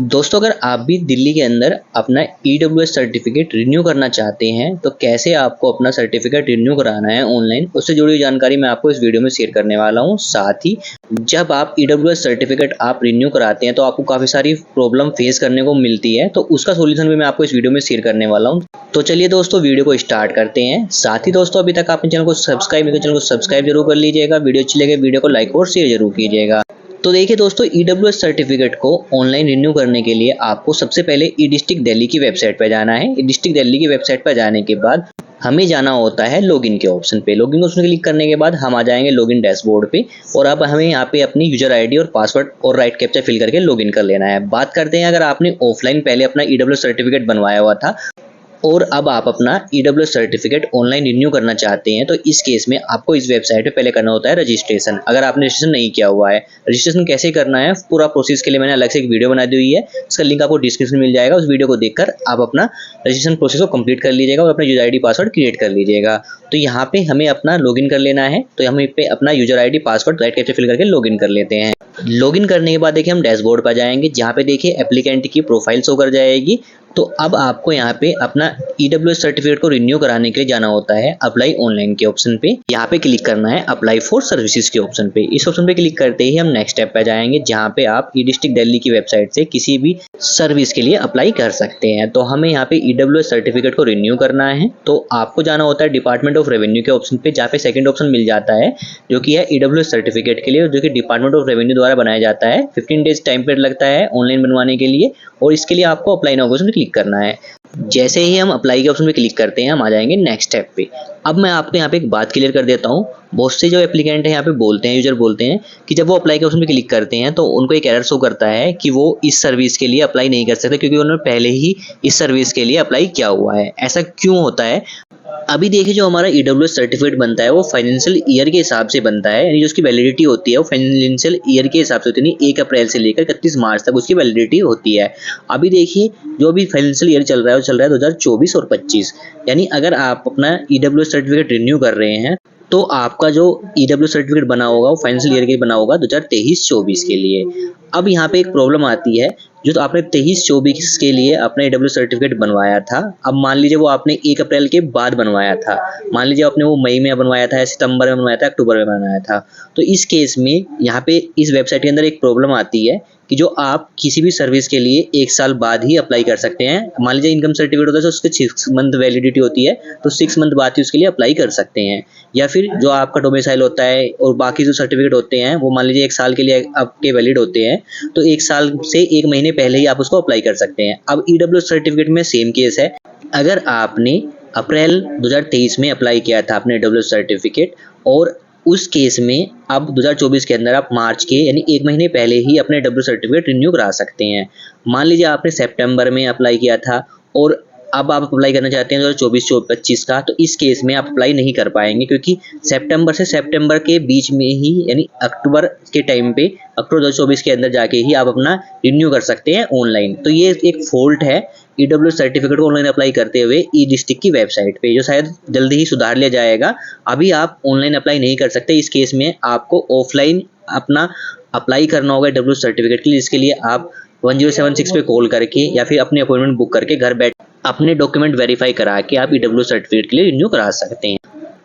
दोस्तों, अगर आप भी दिल्ली के अंदर अपना ईडब्ल्यूएस सर्टिफिकेट रिन्यू करना चाहते हैं तो कैसे आपको अपना सर्टिफिकेट रिन्यू कराना है ऑनलाइन, उससे जुड़ी हुई जानकारी मैं आपको इस वीडियो में शेयर करने वाला हूं। साथ ही जब आप ईडब्ल्यूएस सर्टिफिकेट आप रिन्यू कराते हैं तो आपको काफ़ी सारी प्रॉब्लम फेस करने को मिलती है, तो उसका सोल्यूशन भी मैं आपको इस वीडियो में शेयर करने वाला हूँ। तो चलिए दोस्तों, वीडियो को स्टार्ट करते हैं। साथ ही दोस्तों, अभी तक आपने चैनल को सब्सक्राइब जरूर कर लीजिएगा। वीडियो अच्छी लगे वीडियो को लाइक और शेयर जरूर कीजिएगा। तो देखिए दोस्तों, ईडब्ल्यूएस सर्टिफिकेट को ऑनलाइन रिन्यू करने के लिए आपको सबसे पहले ई डिस्ट्रिक्ट दिल्ली की वेबसाइट पर जाना है। ई डिस्ट्रिक्ट दिल्ली की वेबसाइट पर जाने के बाद हमें जाना होता है लॉगिन के ऑप्शन पे। लॉगिन ऑप्शन क्लिक करने के बाद हम आ जाएंगे लॉगिन डैशबोर्ड पे, और अब हमें यहाँ पे अपनी यूजर आईडी और पासवर्ड और राइट कैप्चा फिल करके लॉगिन कर लेना है। बात करते हैं, अगर आपने ऑफलाइन पहले अपना ईडब्ल्यूएस सर्टिफिकेट बनवाया हुआ था और अब आप अपना ईडब्ल्यूएस सर्टिफिकेट ऑनलाइन रिन्यू करना चाहते हैं तो इस केस में आपको इस वेबसाइट पे पहले करना होता है रजिस्ट्रेशन। अगर आपने रजिस्ट्रेशन नहीं किया हुआ है, रजिस्ट्रेशन कैसे करना है पूरा प्रोसेस के लिए मैंने अलग से एक वीडियो बना दी हुई है, इसका लिंक आपको डिस्क्रिप्शन में मिल जाएगा। उस वीडियो को देखकर आप अपना रजिस्ट्रेशन प्रोसेस को कंप्लीट कर लीजिएगा और अपना यूजर आईडी पासवर्ड क्रिएट कर लीजिएगा। तो यहाँ पे हमें अपना लॉगिन कर लेना है, तो हम पे अपना user ID password right captcha fill करके लॉगिन कर लेते हैं। लॉगिन करने के बाद देखिए हम डैशबोर्ड पर जाएंगे, जहाँ पे देखिए एप्लीकेंट की प्रोफाइल शो कर जाएगी। तो अब आपको यहाँ पे अपना ईडब्ल्यूएस सर्टिफिकेट को रिन्यू कराने के लिए जाना होता है अप्लाई ऑनलाइन के ऑप्शन पे। यहाँ पे क्लिक करना है अप्लाई फॉर सर्विसेज के ऑप्शन पे। इस ऑप्शन पे क्लिक करते ही हम नेक्स्ट स्टेप पे जाएंगे, जहाँ पे आप ई डिस्ट्रिक्ट दिल्ली की वेबसाइट से किसी भी सर्विस के लिए अप्लाई कर सकते हैं। तो हमें यहाँ पे ईडब्ल्यूएस सर्टिफिकेट को रिन्यू करना है, तो आपको जाना होता है डिपार्टमेंट ऑफ रेवेन्यू के ऑप्शन पे, जहाँ पे सेकंड ऑप्शन मिल जाता है जो कि है ईडब्ल्यूएस सर्टिफिकेट के लिए, जो कि डिपार्टमेंट ऑफ रेवेन्यू द्वारा बनाया जाता है। 15 डेज टाइम पीरियड लगता है ऑनलाइन बनवाने के लिए, और इसके लिए आपको अप्लाई नाउ ऑप्शन पे क्लिक करना है। जैसे ही हम अप्लाई के ऑप्शन पे क्लिक करते हैं हम आ जाएंगे नेक्स्ट स्टेप पे। अब मैं आपको यहाँ पे एक बात क्लियर कर देता हूँ। बहुत से जो एप्लीकेंट है यहाँ पे बोलते हैं, यूजर बोलते हैं कि जब वो अप्लाई के ऑप्शन पे क्लिक करते हैं तो उनको एक एरर शो करता है कि वो इस सर्विस के लिए अप्लाई नहीं कर सकते, क्योंकि उन्होंने पहले ही इस सर्विस के लिए अप्लाई किया हुआ है। ऐसा क्यों होता है? अभी देखिए, जो हमारा ईडब्ल्यूएस सर्टिफिकेट बनता है वो फाइनेंशियल ईयर के हिसाब से बनता है, यानी जो उसकी वैलिडिटी होती है वो फाइनेंशियल ईयर के हिसाब से होती है, यानी 1 अप्रैल से लेकर 31 मार्च तक उसकी वैलिडिटी होती है। अभी देखिए, जो भी फाइनेंशियल ईयर चल रहा है वो चल रहा है 2024 और 25, यानी अगर आप अपना ईडब्ल्यूएस सर्टिफिकेट रिन्यू कर रहे हैं तो आपका जो ईडब्ल्यू सर्टिफिकेट बना होगा वो फाइनेंशियल ईयर के बना होगा 2023-24 के लिए। अब यहाँ पे एक प्रॉब्लम आती है, जो तो आपने 23-24 के लिए अपना ईडब्ल्यू सर्टिफिकेट बनवाया था, अब मान लीजिए वो आपने 1 अप्रैल के बाद बनवाया था, मान लीजिए आपने वो मई में बनवाया था, सितंबर में बनवाया था, अक्टूबर में बनवाया था, तो इस केस में यहाँ पे इस वेबसाइट के अंदर एक प्रॉब्लम आती है कि जो आप किसी भी सर्विस के लिए 1 साल बाद ही अप्लाई कर सकते हैं। मान लीजिए इनकम सर्टिफिकेट होता है तो उसकी 6 मंथ वैलिडिटी होती है, तो 6 मंथ बाद ही उसके लिए अप्लाई कर सकते हैं। या फिर जो आपका डोमिसाइल होता है और बाकी जो सर्टिफिकेट होते हैं वो मान लीजिए 1 साल के लिए आपके वैलिड होते हैं, तो 1 साल से 1 महीने पहले ही आप उसको अप्लाई कर सकते हैं। अब ईडब्ल्यू सर्टिफिकेट में सेम केस है। अगर आपने अप्रैल 2023 में अप्लाई किया था अपने ईडब्ल्यू सर्टिफिकेट, और उस केस में अब 2024 के अंदर आप मार्च के यानी 1 महीने पहले ही अपने डब्ल्यू सर्टिफिकेट रिन्यू करा सकते हैं। मान लीजिए आपने सितंबर में अप्लाई किया था और अब आप अप्लाई करना चाहते हैं 2024-25 का, तो इस केस में आप अप्लाई नहीं कर पाएंगे, क्योंकि सितंबर से सितंबर के बीच में ही यानी अक्टूबर के टाइम पे, अक्टूबर 2024 के अंदर जाके ही आप अपना रिन्यू कर सकते हैं ऑनलाइन। तो ये एक फॉल्ट है ईडब्ल्यू सर्टिफिकेट को ऑनलाइन अप्लाई करते हुए ई डिस्ट्रिक्ट की वेबसाइट पे, जो शायद जल्दी ही सुधार लिया जाएगा। अभी आप ऑनलाइन अप्लाई नहीं कर सकते, इस केस में आपको ऑफलाइन अपना अप्लाई करना होगा डब्ल्यू सर्टिफिकेट के लिए। इसके लिए आप 1076 पे कॉल करके या फिर अपनी अपॉइंटमेंट बुक करके घर बैठ अपने डॉक्यूमेंट वेरीफाई करा के आप ईडब्ल्यू सर्टिफिकेट के लिए रिन्यू करा सकते हैं।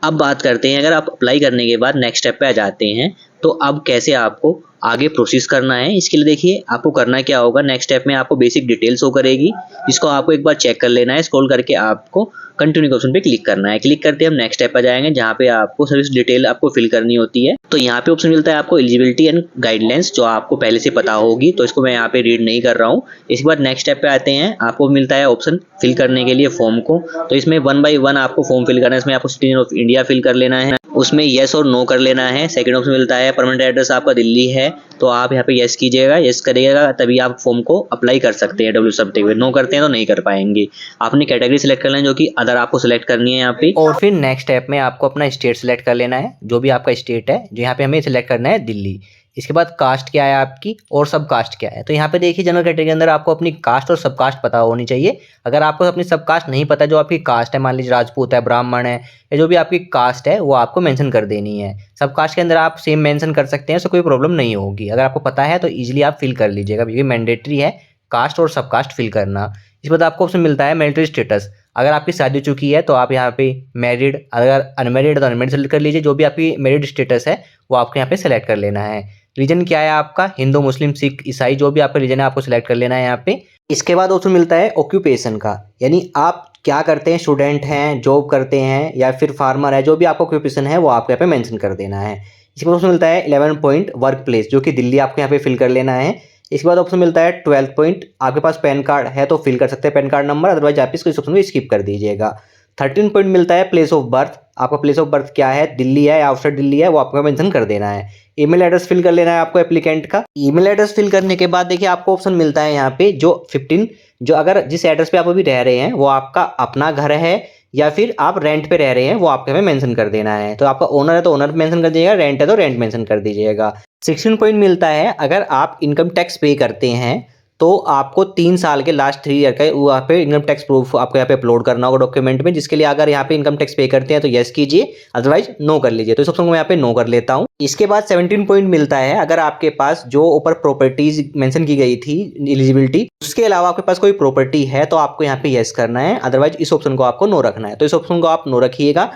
अब बात करते हैं, अगर आप अप्लाई करने के बाद नेक्स्ट स्टेप पे आ जाते हैं तो अब कैसे आपको आगे प्रोसेस करना है। इसके लिए देखिए आपको करना क्या होगा, नेक्स्ट स्टेप में आपको बेसिक डिटेल्स शो करेगी, जिसको आपको एक बार चेक कर लेना है। स्क्रॉल करके आपको कंटिन्यू ऑप्शन पे क्लिक करना है। क्लिक करते हम नेक्स्ट स्टेप पर जाएंगे, जहाँ पे आपको सर्विस डिटेल आपको फिल करनी होती है। तो यहाँ पे ऑप्शन मिलता है आपको एलिजिबिलिटी एंड गाइडलाइंस, जो आपको पहले से पता होगी, तो इसको मैं यहाँ पे रीड नहीं कर रहा हूँ। इसके बाद नेक्स्ट स्टेप पे आते हैं, आपको मिलता है ऑप्शन फिल करने के लिए फॉर्म को। तो इसमें 1 बाय 1 आपको फॉर्म फिल करना है। इसमें आपको सिटीजन ऑफ इंडिया फिल कर लेना है, उसमें येस और नो कर लेना है। सेकंड ऑप्शन मिलता है परमानेंट एड्रेस आपका दिल्ली है, तो आप यहाँ पे येस कीजिएगा, येस करिएगा तभी आप फॉर्म को अप्लाई कर सकते हैं डब्ल्यू सर्टिफिकेट। नो करते हैं तो नहीं कर पाएंगे। आपने कैटेगरी सिलेक्ट कर लेना, जो कि अदर आपको सिलेक्ट करनी है यहाँ पे, और फिर नेक्स्ट स्टेप में आपको अपना स्टेट सिलेक्ट कर लेना है, जो भी आपका स्टेट है, जो यहाँ पे हमें सिलेक्ट करना है दिल्ली। इसके बाद कास्ट क्या है आपकी और सब कास्ट क्या है। तो यहाँ पे देखिए जनरल कैटेगरी के अंदर आपको अपनी कास्ट और सब कास्ट पता होनी चाहिए। अगर आपको अपनी सब कास्ट नहीं पता, जो आपकी कास्ट है, मान लीजिए राजपूत है, ब्राह्मण है, या जो भी आपकी कास्ट है वो आपको मेंशन कर देनी है। सब कास्ट के अंदर आप सेम मेंशन कर सकते हैं, उससे कोई प्रॉब्लम नहीं होगी। अगर आपको पता है तो ईजिली आप फिल कर लीजिएगा, क्योंकि मैंडेटरी है कास्ट और सब कास्ट फिल करना। इसके बाद आपको ऑप्शन मिलता है मैरिटल स्टेटस। अगर आपकी शादी हो चुकी है तो आप यहाँ पे मैरिड, अगर अनमैरिड है तो अनमैरिड सेलेक्ट कर लीजिए। जो भी आपकी मैरिड स्टेटस है वो आपको यहाँ पे सेलेक्ट कर लेना है। रीजन क्या है आपका, हिंदू, मुस्लिम, सिख, ईसाई, जो भी आपका रीजन है आपको सिलेक्ट कर लेना है यहाँ पे। इसके बाद ऑप्शन मिलता है ऑक्यूपेशन का, यानी आप क्या करते हैं, स्टूडेंट हैं, जॉब करते हैं या फिर फार्मर है, जो भी आपका ऑक्यूपेशन है वो आपको यहाँ पे मेंशन कर देना है। इसके बाद ऑप्शन मिलता है 11 पॉइंट वर्क प्लेस, जो कि दिल्ली आपको यहाँ पे फिल कर लेना है। इसके बाद ऑप्शन मिलता है 12 पॉइंट, आपके पास पैन कार्ड है तो फिल कर सकते हैं पैन कार्ड नंबर, अदरवाइज आप इस ऑप्शन को स्किप कर दीजिएगा। 13 पॉइंट मिलता है प्लेस ऑफ बर्थ, आपका प्लेस ऑफ बर्थ क्या है, दिल्ली है या आउटसाइड दिल्ली है, वो आपको मेंशन कर देना है। ईमेल एड्रेस फिल कर लेना है आपको एप्लीकेंट का। ईमेल एड्रेस फिल करने के बाद देखिए आपको ऑप्शन मिलता है यहाँ पे जो 15, जो अगर जिस एड्रेस पे आप अभी रह रहे हैं वो आपका अपना घर है या फिर आप रेंट पे रह रहे हैं, वो आपके में मेंशन कर देना है। तो आपका ओनर है तो ओनर मेंशन कर दीजिएगा, रेंट है तो रेंट मेंशन कर दीजिएगा। 16 पॉइंट मिलता है अगर आप इनकम टैक्स पे करते हैं तो आपको 3 साल के लास्ट 3 ईयर का वहाँ पे इनकम टैक्स प्रूफ आपको यहाँ पे अपलोड करना होगा डॉक्यूमेंट में, जिसके लिए अगर यहाँ पे इनकम टैक्स पे करते हैं तो यस कीजिए, अदरवाइज नो कर लीजिए। तो इस ऑप्शन को मैं यहाँ पे नो कर लेता हूँ। इसके बाद 17 पॉइंट मिलता है अगर आपके पास जो ऊपर प्रॉपर्टीज मेंशन की गई थी एलिजिबिलिटी, उसके अलावा आपके पास कोई प्रॉपर्टी है तो आपको यहाँ पे यस करना है, अदरवाइज इस ऑप्शन को आपको नो रखना है। तो इस ऑप्शन को आप नो रखिएगा।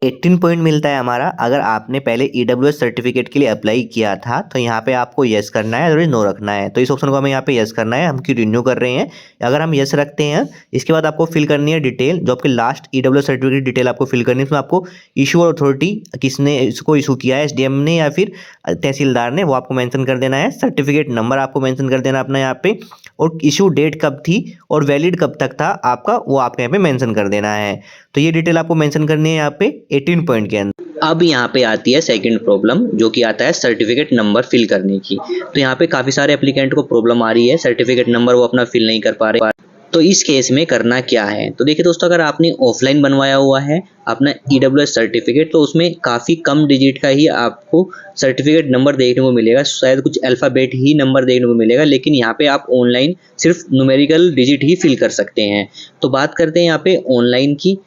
18 पॉइंट मिलता है हमारा अगर आपने पहले ईडब्ल्यूएस सर्टिफिकेट के लिए अप्लाई किया था तो यहाँ पे आपको यस करना है और नो रखना है। तो इस ऑप्शन को हमें यहाँ पे यस करना है, हम क्यों रिन्यू कर रहे हैं। अगर हम यस रखते हैं इसके बाद आपको फिल करनी है डिटेल, जो आपके लास्ट ईडब्ल्यूएस सर्टिफिकेट डिटेल आपको फिल करनी है। इसमें आपको इशू और अथॉरिटी किसने इसको इशू किया है, एसडीएम ने या फिर तहसीलदार ने, वो आपको मेंशन कर देना है। सर्टिफिकेट नंबर आपको मेंशन कर देना अपना यहाँ पे, और इशू डेट कब थी और वैलिड कब तक था आपका, वो आपके यहाँ पे मेंशन कर देना है। तो ये डिटेल आपको मेंशन करनी है यहाँ पे 18 पॉइंट के अंदर। अब यहाँ पे आती है सेकंड प्रॉब्लम, जो कि आता है सर्टिफिकेट नंबर फिल करने की। तो यहाँ पे काफ़ी सारे एप्लीकेंट को प्रॉब्लम आ रही है, सर्टिफिकेट नंबर वो अपना फिल नहीं कर पा रहे। तो इस केस में करना क्या है, तो देखिए दोस्तों, अगर आपने ऑफलाइन बनवाया हुआ है अपना ईडब्ल्यूएस सर्टिफिकेट तो उसमें काफ़ी कम डिजिट का ही आपको सर्टिफिकेट नंबर देखने को मिलेगा, शायद कुछ अल्फ़ाबेट ही नंबर देखने को मिलेगा। लेकिन यहाँ पे आप ऑनलाइन सिर्फ न्यूमेरिकल डिजिट ही फिल कर सकते हैं। तो बात करते हैं यहाँ पे ऑनलाइन की।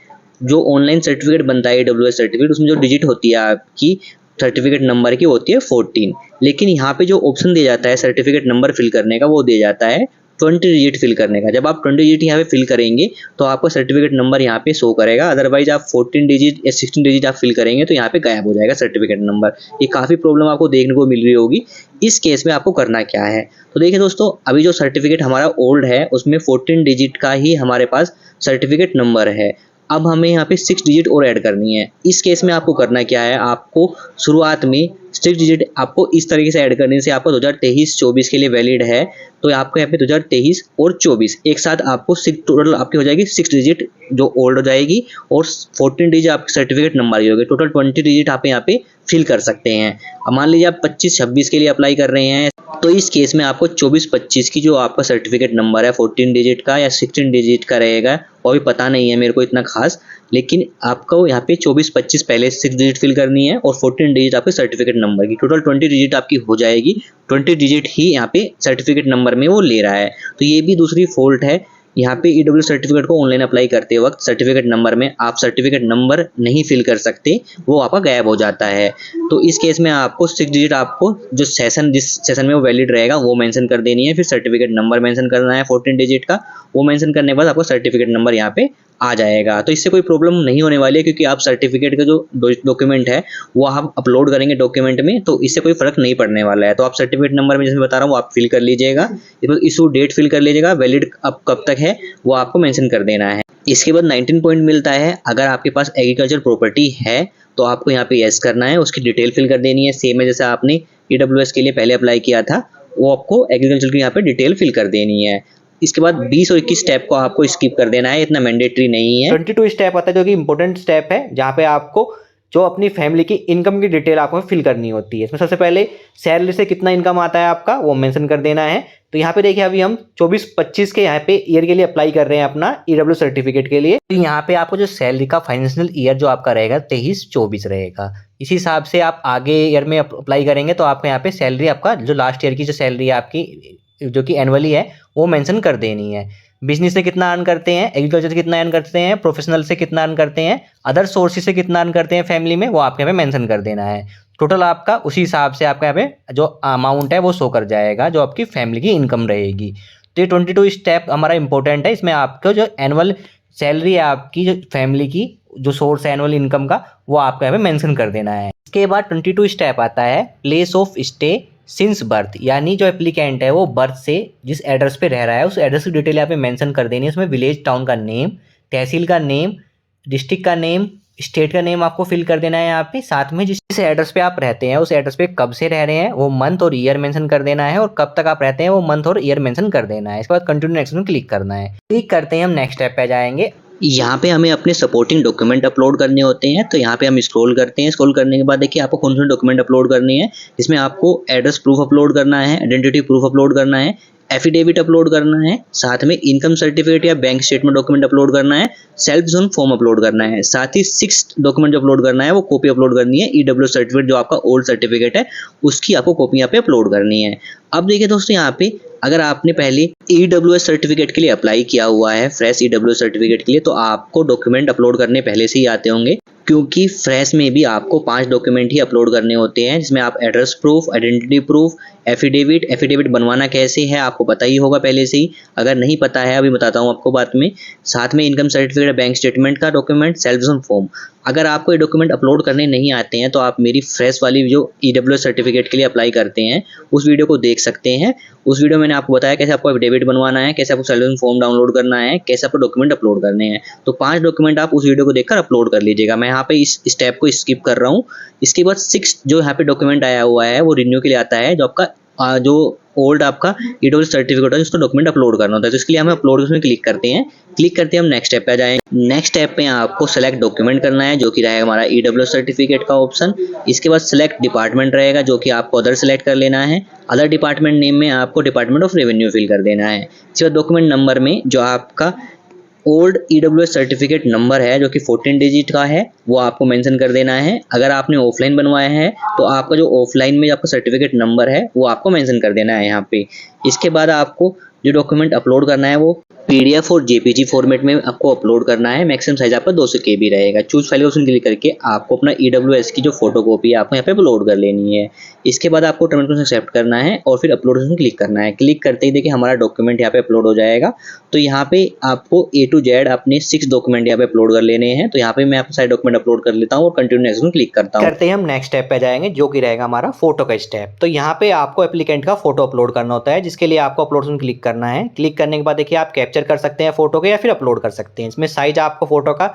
जो ऑनलाइन सर्टिफिकेट बनता है ईडब्ल्यूएस सर्टिफिकेट, उसमें जो डिजिट होती है आपकी सर्टिफिकेट नंबर की होती है 14। लेकिन यहाँ पे जो ऑप्शन दिया जाता है सर्टिफिकेट नंबर फिल करने का, वो दिया जाता है 20 डिजिट फिल करने का। जब आप 20 डिजिट यहाँ पे फिल करेंगे तो आपका सर्टिफिकेट नंबर यहाँ पे शो करेगा, अदरवाइज आप 14 डिजिट या 16 डिजिट आप फिल करेंगे तो यहाँ पे गायब हो जाएगा सर्टिफिकेट नंबर। ये काफ़ी प्रॉब्लम आपको देखने को मिल रही होगी। इस केस में आपको करना क्या है, तो देखिए दोस्तों, अभी जो सर्टिफिकेट हमारा ओल्ड है उसमें 14 डिजिट का ही हमारे पास सर्टिफिकेट नंबर है। अब हमें यहाँ पे 6 डिजिट और ऐड करनी है। इस केस में आपको करना क्या है, आपको शुरुआत में 6 डिजिट आपको इस तरीके से ऐड करने से आपको 2023-24 के लिए वैलिड है। तो आपको यहाँ पे 2023 और 24 एक साथ आपको टोटल आपकी हो जाएगी 6 डिजिट जो ओल्ड हो जाएगी, और 14 डिजिट आपके सर्टिफिकेट नंबर की होगी। टोटल 20 डिजिट आप यहाँ पे फिल कर सकते हैं। अब मान लीजिए आप 25-26 के लिए अप्लाई कर रहे हैं, तो इस केस में आपको 24-25 की जो आपका सर्टिफिकेट नंबर है 14 डिजिट का या 16 डिजिट का रहेगा, वो भी पता नहीं है मेरे को इतना खास, लेकिन आपको यहाँ पे 24-25 पहले 6 डिजिट फिल करनी है और 14 डिजिट आपके सर्टिफिकेट नंबर की। टोटल 20 डिजिट आपकी हो जाएगी। 20 डिजिट ही यहाँ पे सर्टिफिकेट नंबर में वो ले रहा है। तो ये भी दूसरी फॉल्ट है यहाँ पे ईडब्ल्यू सर्टिफिकेट को ऑनलाइन अप्लाई करते वक्त सर्टिफिकेट नंबर में आप सर्टिफिकेट नंबर नहीं फिल कर सकते, वो आपका गायब हो जाता है। तो इस केस में आपको 6 डिजिट आपको जो सेशन जिस सेशन में वो वैलिड रहेगा वो मेंशन कर देनी है, फिर सर्टिफिकेट नंबर मेंशन करना है 14 डिजिट का। वो मेंशन करने के बाद आपको सर्टिफिकेट नंबर यहाँ पे आ जाएगा। तो इससे कोई प्रॉब्लम नहीं होने वाली है, क्योंकि आप सर्टिफिकेट का जो डॉक्यूमेंट है वो आप अपलोड करेंगे डॉक्यूमेंट में, तो इससे कोई फर्क नहीं पड़ने वाला है। तो आप सर्टिफिकेट नंबर में जैसे मैं बता रहा हूँ वो आप फिल कर लीजिएगा, इशू डेट फिल कर लीजिएगा, वैलिड अब कब तक है वो आपको मेंशन कर देना है। इसके बाद 19 पॉइंट मिलता है, अगर आपके पास एग्रीकल्चर प्रॉपर्टी है तो आपको यहाँ पे यस करना है, उसकी डिटेल फिल कर देनी है। सेम है जैसे आपने ईडब्ल्यूएस के लिए पहले अप्लाई किया था, वो आपको एग्रीकल्चर की यहाँ पे डिटेल फिल कर देनी है। इसके बाद 20 और 21 स्टेप को आपको स्किप कर देना है, इतना मैंडेटरी नहीं है। 22 स्टेप आता है जो कि इंपॉर्टेंट स्टेप है, जहाँ पे आपको जो अपनी फैमिली की इनकम की डिटेल आपको फिल करनी होती है। इसमें सबसे पहले सैलरी से कितना इनकम आता है आपका वो मेंशन कर देना है। तो यहाँ पे देखिए अभी हम 24-25 के यहाँ पे ईयर के लिए अप्लाई कर रहे हैं अपना ईडब्ल्यू सर्टिफिकेट के लिए। तो यहाँ पे आपको जो सैलरी का फाइनेंशियल ईयर जो आपका रहेगा 23-24 रहेगा। इसी हिसाब से आप आगे ईयर में अप्लाई करेंगे तो आपको यहाँ पे सैलरी आपका जो लास्ट ईयर की जो सैलरी है आपकी जो कि एनुअली है वो मेंशन कर देनी है। बिजनेस से कितना अर्न करते हैं, एग्रीकल्चर से कितना अर्न करते हैं, प्रोफेशनल से कितना अर्न करते हैं, अदर सोर्सेज से कितना अर्न करते हैं फैमिली में, वो आपके यहाँ पे मेंशन कर देना है। टोटल आपका उसी हिसाब से आपका यहाँ पे जो अमाउंट है वो शो कर जाएगा जो आपकी फैमिली की इनकम रहेगी। तो ये 22 स्टेप हमारा इंपॉर्टेंट है। इसमें आपको जो एनुअल सैलरी है आपकी, जो फैमिली की जो सोर्स है एनुअल इनकम का, वो आपको यहाँ पे मेंशन कर देना है। इसके बाद 22 स्टेप आता है place of stay since birth, यानी जो एप्लीकेंट है वो बर्थ से जिस एड्रेस पे रह रहा है उस एड्रेस की डिटेल यहाँ पे मेंशन कर देनी है। उसमें विलेज टाउन का नेम, तहसील का नेम, डिस्ट्रिक्ट का नेम, स्टेट का नेम आपको फिल कर देना है यहाँ पे। साथ में जिस एड्रेस पे आप रहते हैं उस एड्रेस पे कब से रह रहे हैं वो मंथ और ईयर मेंशन कर देना है, और कब तक आप रहते हैं वो मंथ और ईयर मेंशन कर देना है। इसके बाद कंटिन्यू नेक्स्ट में क्लिक करना है। क्लिक करते ही हम नेक्स्ट स्टेप पे जाएंगे। यहाँ पे हमें अपने सपोर्टिंग डॉक्यूमेंट अपलोड करने होते हैं, तो यहाँ पे हम स्क्रॉल करते हैं। स्क्रॉल करने के बाद देखिए आपको कौन से डॉक्यूमेंट अपलोड करने हैं। इसमें आपको एड्रेस प्रूफ अपलोड करना है, आइडेंटिटी प्रूफ अपलोड करना है, एफिडेविट अपलोड करना है, साथ में इनकम सर्टिफिकेट या बैंक स्टेटमेंट डॉक्यूमेंट अपलोड करना है, सेल्फ जोन फॉर्म अपलोड करना है, साथ ही 6 डॉक्यूमेंट जो अपलोड करना है वो कॉपी अपलोड करनी है। ईडब्ल्यूएस सर्टिफिकेट जो आपका ओल्ड सर्टिफिकेट है उसकी आपको कॉपी यहाँ पे अपलोड करनी है। अब देखिए दोस्तों, यहाँ पे अगर आपने पहले ईडब्ल्यूएस सर्टिफिकेट के लिए अप्लाई किया हुआ है, फ्रेश ईडब्ल्यूएस सर्टिफिकेट के लिए, तो आपको डॉक्यूमेंट अपलोड करने पहले से ही आते होंगे, क्योंकि फ्रेश में भी आपको 5 डॉक्यूमेंट ही अपलोड करने होते हैं, जिसमें आप address proof, identity proof, affidavit बनवाना कैसे है आपको पता ही होगा पहले से ही। अगर नहीं पता है अभी बताता हूँ आपको बाद में। साथ में इनकम सर्टिफिकेट, बैंक स्टेटमेंट का डॉक्यूमेंट, सेल्फ जोन फॉर्म। अगर आपको ये डॉक्यूमेंट अपलोड करने नहीं आते हैं तो आप मेरी फ्रेश वाली जो ईडब्ल्यूएस सर्टिफिकेट के लिए अप्लाई करते हैं उस वीडियो को देख सकते हैं। उस वीडियो में मैंने आपको बताया कैसे आपको एफिडेविट बनवाना है, कैसे आपको सेल्फ जोन फॉर्म डाउनलोड करना है, कैसे आपको डॉक्यूमेंट अपलोड करने हैं। तो 5 डॉक्यूमेंट आप उस वीडियो को देखकर अपलोड कर लीजिएगा। मैं यहाँ पे इस स्टेप को स्किप कर रहा हूँ। इसके बाद 6 जो यहाँ पे डॉक्यूमेंट आया हुआ है वो रिन्यू के लिए आता है, जो आपका जो ओल्ड आपका ईडब्ल्यूएस सर्टिफिकेट है उसको डॉक्यूमेंट अपलोड करना होता है। तो इसके लिए हम अपलोड उसमें क्लिक करते हैं। क्लिक करते हैं हम नेक्स्ट स्टेप पे आ जाएंगे। नेक्स्ट स्टेप पे आपको सेलेक्ट डॉक्यूमेंट करना है, जो कि रहेगा हमारा ईडब्ल्यूएस सर्टिफिकेट का ऑप्शन। इसके बाद सेलेक्ट डिपार्टमेंट रहेगा, जो कि आपको अदर सेलेक्ट कर लेना है। अदर डिपार्टमेंट नेम में आपको डिपार्टमेंट ऑफ रेवेन्यू फिल कर देना है। इसके बाद डॉक्यूमेंट नंबर में जो आपका ओल्ड ईडब्ल्यूएस सर्टिफिकेट नंबर है जो कि 14 डिजिट का है वो आपको मेंशन कर देना है। अगर आपने ऑफलाइन बनवाया है तो आपका जो ऑफलाइन में आपका सर्टिफिकेट नंबर है वो आपको मेंशन कर देना है यहाँ पे। इसके बाद आपको जो डॉक्यूमेंट अपलोड करना है वो पीडीएफ और जेपीजी फॉर्मेट में आपको अपलोड करना है। मैक्सिमम साइज आपका 200 KB रहेगा। चूज फाइल ऑप्शन क्लिक करके आपको अपना ईडब्ल्यूएस की जो फोटोकॉपी है आपको यहाँ पे अपलोड कर लेनी है। इसके बाद आपको टर्म्स एंड एक्सेप्ट करना है और फिर अपलोड ऑप्शन क्लिक करना है। क्लिक करते ही देखिए हमारा डॉक्यूमेंट यहाँ पे अपलोड हो जाएगा। तो यहाँ पे आपको A to Z अपने 6 डॉक्यूमेंट यहाँ पे अपलोड कर लेने हैं। तो यहाँ पे मैं आपको सारे डॉक्यूमेंट अपलोड कर लेता हूँ और कंटिन्यू नेक्स्ट में क्लिक करता हूँ। करते ही हम नेक्स्ट स्टेप पे जाएंगे, जो कि रहेगा हमारा फोटो का स्टेप। तो यहाँ पे आपको एप्लीकेंट का फोटो अपलोड करना होता है, जिसके लिए आपको अपलोड में क्लिक करना है। क्लिक करने के बाद देखिए आप कैप्चर कर सकते हैं फोटो को या फिर अपलोड कर सकते हैं। इसमें साइज आपको फोटो का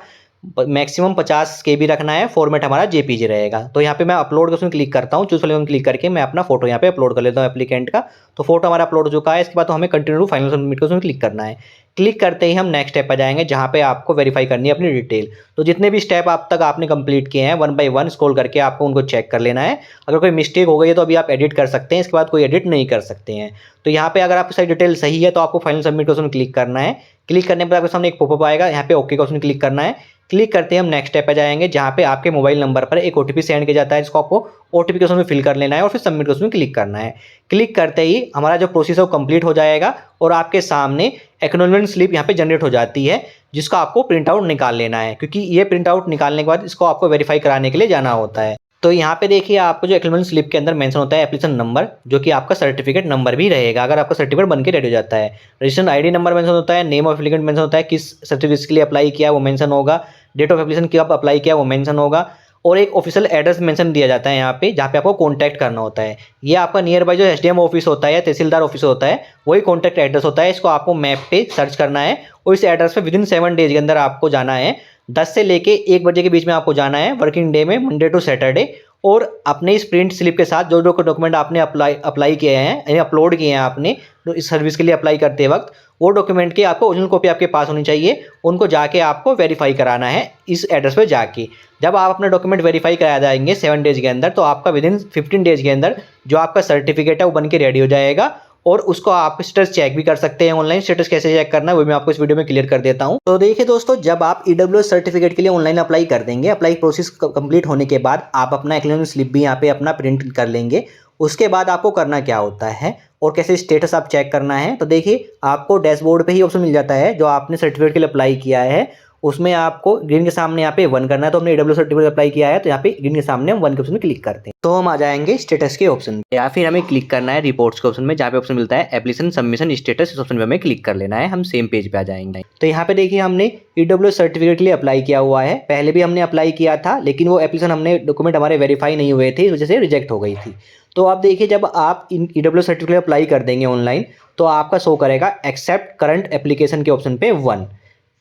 मैक्सिमम 50 KB रखना है। फॉर्मेट हमारा जेपीजी रहेगा। तो यहाँ पे मैं अपलोड उसमें क्लिक करता हूँ। चूज वाले में क्लिक करके मैं अपना फोटो यहाँ पे अपलोड कर लेता हूँ एप्लीकेंट का। तो फोटो हमारा अपलोड हो चुका है। इसके बाद तो हमें कंटिन्यू फाइनल सबमिट को उसमें क्लिक करना है। क्लिक करते ही हम नेक्स्ट स्टेप पर जाएंगे, जहाँ पे आपको वेरीफाई करनी है अपनी डिटेल। तो जितने भी स्टेप आप तक आपने कंप्लीट किए हैं 1 by 1 स्क्रॉल करके आपको उनको चेक कर लेना है। अगर कोई मिस्टेक हो गई है तो अभी आप एडिट कर सकते हैं, इसके बाद कोई एडिट नहीं कर सकते हैं। तो यहाँ पे अगर आपकी सारी डिटेल सही है तो आपको फाइनल सबमिट ऑप्शन क्लिक करना है। क्लिक करने पर आपके सामने एक पॉपअप आएगा, यहाँ पे ओके का ऑप्शन क्लिक करना है। क्लिक करते ही हम नेक्स्ट स्टेप पे जाएंगे, जहाँ पे आपके मोबाइल नंबर पर एक OTP सेंड किया जाता है, जिसको आपको OTP के उसमें फिल कर लेना है और फिर सबमिट उसमें क्लिक करना है। क्लिक करते ही हमारा जो प्रोसेस है वो कंप्लीट हो जाएगा और आपके सामने एक्नॉलेजमेंट स्लिप यहाँ पे जनरेट हो जाती है, जिसका आपको प्रिंट आउट निकाल लेना है, क्योंकि ये प्रिंट आउट निकालने के बाद इसको आपको वेरीफाई कराने के लिए जाना होता है। तो यहाँ पे देखिए आपको जो एक्नॉलेजमेंट स्लिप के अंदर मेंशन होता है एप्लीकेशन नंबर, जो कि आपका सर्टिफिकेट नंबर भी रहेगा अगर आपका सर्टिफिकेट बनके रेडी हो जाता है। रजिस्ट्रेशन ID नंबर मेंशन होता है, नेम ऑफ एप्लीकेंट मेंशन होता है, किस सर्टिफिकेट के लिए अप्लाई किया वो मेंशन होगा, डेट ऑफ एप्लीकेशन कब अप्लाई किया वो मेंशन होगा, और एक ऑफिशियल एड्रेस मेंशन दिया जाता है यहाँ पे, जहाँ पे आपको कॉन्टैक्ट करना होता है। ये आपका नियर बाय जो SDM ऑफिस होता है या तहसीलदार ऑफिस होता है वही कॉन्टैक्ट एड्रेस होता है। इसको आपको मैप पे सर्च करना है और इस एड्रेस पे विदिन 7 डेज के अंदर आपको जाना है। 10 से लेके 1 बजे के बीच में आपको जाना है, वर्किंग डे में, मंडे टू सैटरडे। और अपने इस प्रिंट स्लिप के साथ जो जो डॉक्यूमेंट आपने अप्लाई किए हैं यानी अपलोड किए हैं आपने तो इस सर्विस के लिए अप्लाई करते वक्त, वो डॉक्यूमेंट की आपको ओरिजिनल कॉपी आपके पास होनी चाहिए। उनको जाके आपको वेरीफाई कराना है इस एड्रेस पे जाके। जब आप अपना डॉक्यूमेंट वेरीफाई करा जाएंगे 7 डेज के अंदर, तो आपका विदिन 15 डेज के अंदर जो आपका सर्टिफिकेट है वो बन के रेडी हो जाएगा। और उसको आप स्टेटस चेक भी कर सकते हैं ऑनलाइन। स्टेटस कैसे चेक करना है वो मैं आपको इस वीडियो में क्लियर कर देता हूं। तो देखिए दोस्तों, जब आप ईडब्ल्यूएस सर्टिफिकेट के लिए ऑनलाइन अप्लाई कर देंगे, अप्लाई प्रोसेस कंप्लीट होने के बाद आप अपना एक्नॉलेजमेंट स्लिप भी यहाँ पे अपना प्रिंट कर लेंगे। उसके बाद आपको करना क्या होता है और कैसे स्टेटस आप चेक करना है, तो देखिए आपको डैशबोर्ड पे ही ऑप्शन मिल जाता है जो आपने सर्टिफिकेट के लिए अप्लाई किया है उसमें आपको ग्रीन के सामने यहाँ पे 1 करना है। तो हमने AWS सर्टिफिकेट अप्लाई किया है, तो यहाँ पे ग्रीन के सामने हम 1 के ऑप्शन में क्लिक करते हैं, तो हम आ जाएंगे स्टेटस के ऑप्शन पे, या फिर हमें क्लिक करना है रिपोर्ट्स के ऑप्शन में, जहाँ पे ऑप्शन मिलता है एप्लीकेशन सबमिशन स्टेटस, इस ऑप्शन पे हमें क्लिक कर लेना है, हम सेम पेज पे आ जाएंगे। तो यहाँ पे देखिए हमने AWS सर्टिफिकेट के लिए अप्लाई किया हुआ है, पहले भी हमने अप्लाई किया था, लेकिन वो एप्लीकेशन हमने डॉक्यूमेंट हमारे वेरीफाई नहीं हुए थे, इस वजह से रिजेक्ट हो गई थी। तो आप देखिए जब आप AWS सर्टिफिकेट अप्लाई कर देंगे ऑनलाइन, तो आपका शो करेगा एक्सेप्ट करंट एप्लीकेशन के ऑप्शन पे 1।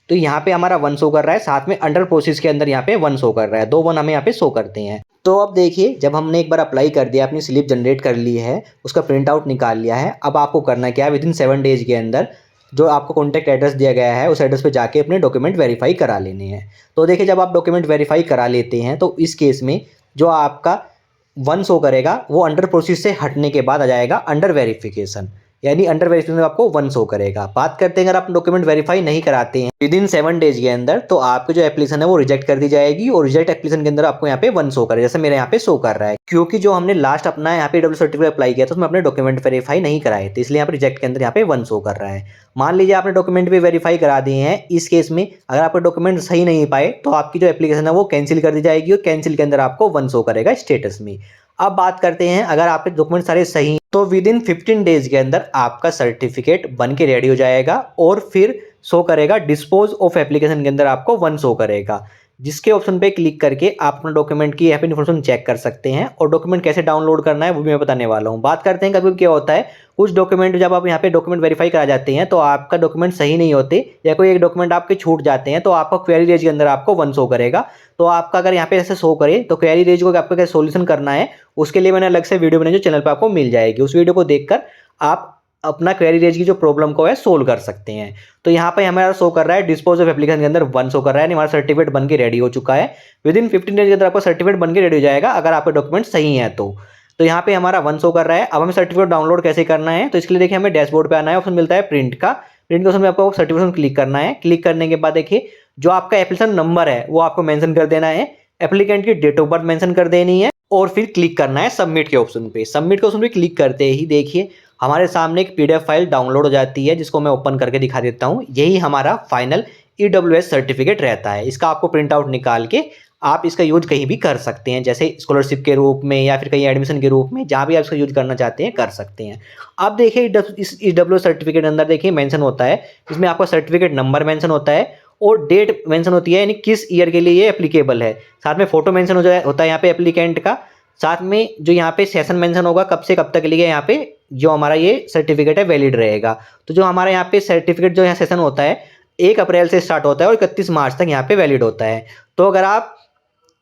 तो यहाँ पे हमारा 1 शो कर रहा है, साथ में अंडर प्रोसेस के अंदर यहाँ पे 1 शो कर रहा है, 2 1 हमें यहाँ पे शो करते हैं। तो अब देखिए जब हमने एक बार अप्लाई कर दिया, अपनी स्लिप जनरेट कर ली है, उसका प्रिंट आउट निकाल लिया है, अब आपको करना क्या है, विदिन 7 डेज के अंदर जो आपको कॉन्टैक्ट एड्रेस दिया गया है उस एड्रेस पे जाके अपने डॉक्यूमेंट वेरीफाई करा लेने हैं। तो देखिए जब आप डॉक्यूमेंट वेरीफाई करा लेते हैं, तो इस केस में जो आपका 1 शो करेगा वो अंडर प्रोसेस से हटने के बाद आ जाएगा अंडर वेरिफिकेशन, यानी अंडर वेरिफिकेशन में आपको 1 शो करेगा। बात करते हैं अगर आप डॉक्यूमेंट वेरीफाई नहीं कराते हैं विदिन 7 डेज के अंदर, तो आपकी जो एप्लीकेशन है वो रिजेक्ट कर दी जाएगी, और रिजेक्ट एप्लीकेशन के अंदर आपको यहाँ पे 1 शो करेगा, जैसे मेरे यहाँ पे शो कर रहा है, क्योंकि जो हमने लास्ट अपना यहाँ पे AWS सर्टिफिकेट अप्लाई किया था उसमें अपने डॉक्यूमेंट वेरीफाई नहीं कराए थे, इसलिए यहाँ पे रिजेक्ट के अंदर यहाँ पे 1 शो कर रहा है। मान लीजिए आपने डॉक्यूमेंट भी वेरीफाई करा दिए हैं, इस केस में अगर आपके डॉक्यूमेंट सही नहीं पाए तो आपकी जो एप्लीकेशन है वो कैंसिल कर दी जाएगी, और कैंसिल के अंदर आपको 1 शो करेगा स्टेटस में। अब बात करते हैं अगर आपके डॉक्यूमेंट सारे सही हैं, तो विदिन 15 डेज के अंदर आपका सर्टिफिकेट बन के रेडी हो जाएगा, और फिर शो करेगा डिस्पोज ऑफ एप्लीकेशन के अंदर आपको 1 शो करेगा, जिसके ऑप्शन पे क्लिक करके आप अपना डॉक्यूमेंट की यहाँ पे इन्फॉर्मेशन चेक कर सकते हैं, और डॉक्यूमेंट कैसे डाउनलोड करना है वो भी मैं बताने वाला हूँ। बात करते हैं कभी क्या होता है, कुछ डॉक्यूमेंट जब आप यहाँ पे डॉक्यूमेंट वेरीफाई करा जाते हैं तो आपका डॉक्यूमेंट सही नहीं होते, या कोई एक डॉक्यूमेंट आपके छूट जाते हैं, तो आपका क्वेरी रेज के अंदर आपको 1 शो करेगा। तो आपका अगर यहाँ पे ऐसे शो करे तो क्वेरी रेज को आपको कैसे सोल्यूशन करना है, उसके लिए मैंने अलग से वीडियो बनाई जो चैनल पर आपको मिल जाएगी, उस वीडियो को देखकर आप अपना क्वेरी रेज की जो प्रॉब्लम को है सोल्व कर सकते हैं। तो यहाँ पे हमारा शो कर रहा है डिस्पोज ऑफ एप्लीकेशन के अंदर 1 शो कर रहा है, हमारा सर्टिफिकेट बन के रेडी हो चुका है। विदिन 15 डेज के अंदर आपका सर्टिफिकेट बन के रेडी हो जाएगा अगर आपके डॉक्यूमेंट सही है तो यहाँ पे हमारा 1 शो कर रहा है। अब हमें सर्टिफिकेट डाउनलोड कैसे करना है, तो इसके लिए देखिए हमें डैशबोर्ड पे आना है, ऑप्शन मिलता है प्रिंट का ऑप्शन में आपको सर्टिफिकेट क्लिक करना है। क्लिक करने के बाद देखिए जो आपका एप्लीकेशन नंबर है वो आपको मेंशन कर देना है, एप्लीकेंट की डेट ऑफ बर्थ मेंशन कर देनी है, और फिर क्लिक करना है सबमिट के ऑप्शन पे। सबमिट के ऑप्शन पे क्लिक करते ही देखिए हमारे सामने एक PDF फाइल डाउनलोड हो जाती है, जिसको मैं ओपन करके दिखा देता हूँ। यही हमारा फाइनल AWS सर्टिफिकेट रहता है। इसका आपको प्रिंट आउट निकाल के आप इसका यूज कहीं भी कर सकते हैं, जैसे स्कॉलरशिप के रूप में या फिर कहीं एडमिशन के रूप में, जहाँ भी आप इसका यूज करना चाहते हैं कर सकते हैं। अब देखिए इस AWS सर्टिफिकेट के अंदर देखिए मेंशन होता है, इसमें आपका सर्टिफिकेट नंबर मेंशन होता है और डेट मेंशन होती है, यानी किस ईयर के लिए ये एप्लीकेबल है। साथ में फोटो मेंशन होता है यहाँ पे एप्लीकेंट का, साथ में जो यहाँ पे सेशन मेंशन होगा कब से कब तक के लिए यहाँ पे जो हमारा ये सर्टिफिकेट है वैलिड रहेगा। तो जो हमारा यहाँ पे सर्टिफिकेट जो यहाँ सेशन होता है 1 अप्रैल से स्टार्ट होता है और 31 मार्च तक यहाँ पे वैलिड होता है। तो अगर आप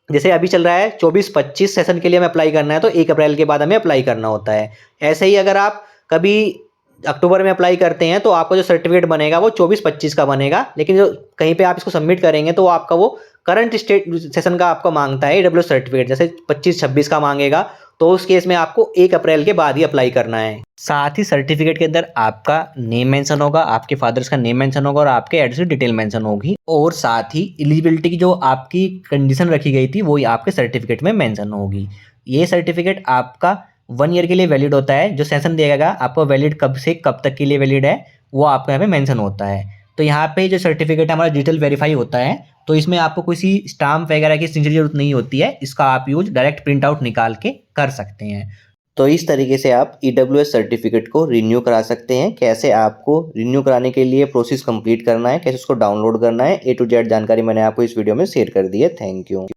जैसे अभी चल रहा है 24-25 सेशन के लिए हमें अप्लाई करना है, तो 1 अप्रैल के बाद हमें अप्लाई करना होता है। ऐसे ही अगर आप कभी अक्टूबर में अप्लाई करते हैं तो आपका जो सर्टिफिकेट बनेगा वो 24-25 का बनेगा, लेकिन जो कहीं पे आप इसको सबमिट करेंगे तो आपका वो करंट स्टेट सेशन का आपको मांगता है AWS सर्टिफिकेट, जैसे 25-26 का मांगेगा, तो उस केस में आपको 1 अप्रैल के बाद ही अप्लाई करना है। साथ ही सर्टिफिकेट के अंदर आपका नेम मेंशन होगा, आपके फादर्स का नेम मेंशन होगा और आपके एड्रेस की डिटेल मेंशन होगी, और साथ ही एलिजिबिलिटी की जो आपकी कंडीशन रखी गई थी वो आपके सर्टिफिकेट में मेंशन होगी। ये सर्टिफिकेट आपका 1 ईयर के लिए वैलिड होता है। जो सेशन दिएगा आपको वैलिड कब से कब तक के लिए वैलिड है वो आपको यहाँ पे मेंशन होता है। तो यहाँ पे जो सर्टिफिकेट हमारा डिजिटल वेरीफाई होता है, तो इसमें आपको किसी स्टाम्प वगैरह की सिग्नेचर की जरूरत नहीं होती है, इसका आप यूज डायरेक्ट प्रिंट आउट निकाल के कर सकते हैं। तो इस तरीके से आप AWS सर्टिफिकेट को रिन्यू करा सकते हैं। कैसे आपको रिन्यू कराने के लिए प्रोसेस कंप्लीट करना है, कैसे उसको डाउनलोड करना है, A to Z जानकारी मैंने आपको इस वीडियो में शेयर कर दी है। Thank you.